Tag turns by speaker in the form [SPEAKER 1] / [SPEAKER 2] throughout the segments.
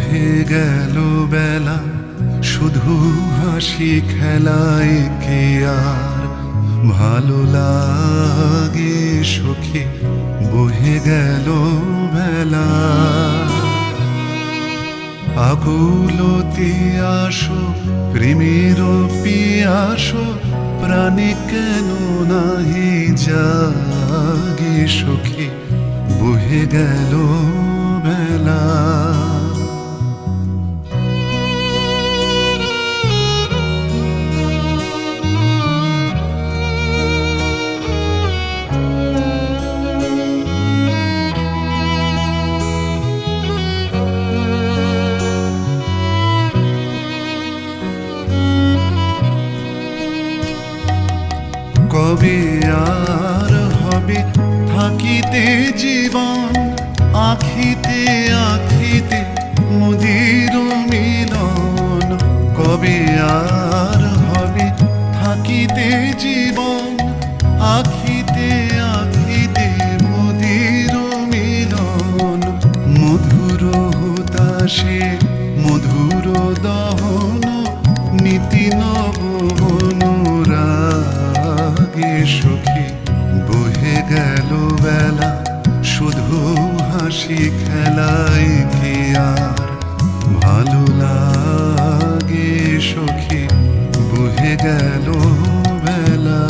[SPEAKER 1] বহে গেল বেলা শুধু হাসি খেলায় কে আর ভালো লাগে সখী বহে গেল বেলা আকুলতি আসো প্রেমের পিয়াসো প্রাণে কেন নাহি জাগে সখী বহে গেল বেলা কবে আর হবে থাকিতে জীবন আখিতে আখিতে মুদির মিলন কবে আর হবে থাকিতে জীবন আখিতে আখিতে মুদির মিলন মধুর হুতাশে মধুর দহন নীতি নবন সখী বহে গেল বেলা শুধু হাসি খেলায় কি আর ভালো লাগে সখী বহে গেল বেলা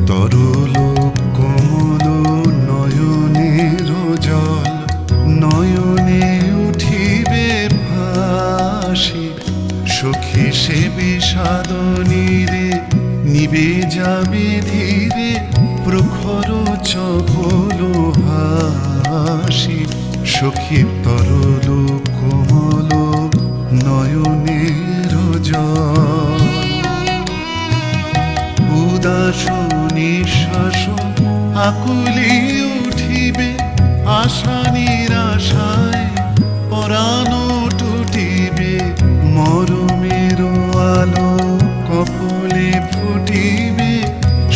[SPEAKER 1] তরল কমল নয়নের জল নয়নে উঠিবে ভাসি সখী সে বিষাদনীরে নিবে যাবে ধীরে প্রখর চপল হাসি সখী তরল কোমল নয়নের জল উদাস নিঃশ্বাস আকুলি উঠিবে আশা নিরাশায় পরাণ টুটিবে মরমের আলো কপলে ফুটিবে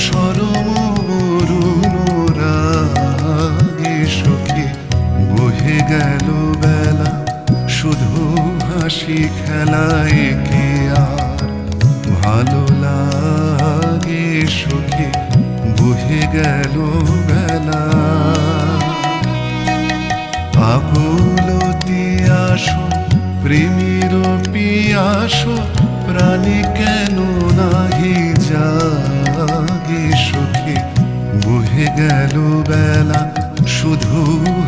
[SPEAKER 1] সরম বরুণ রাগে সখী বহে গেল বেলা শুধু হাসি খেলায় কে আর ভালো লাগে সখী বহে গেল বেলা আকুলতি আসো প্রেমের পিয়াসো প্রাণে কেন নাহি জাগে সখী বহে গেল বেলা শুধু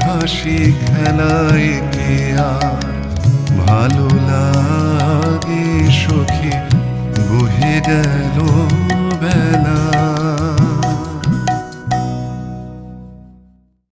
[SPEAKER 1] হাসি খেলায় কে আর ভালো লাগে সখী বহে গেল বেলা।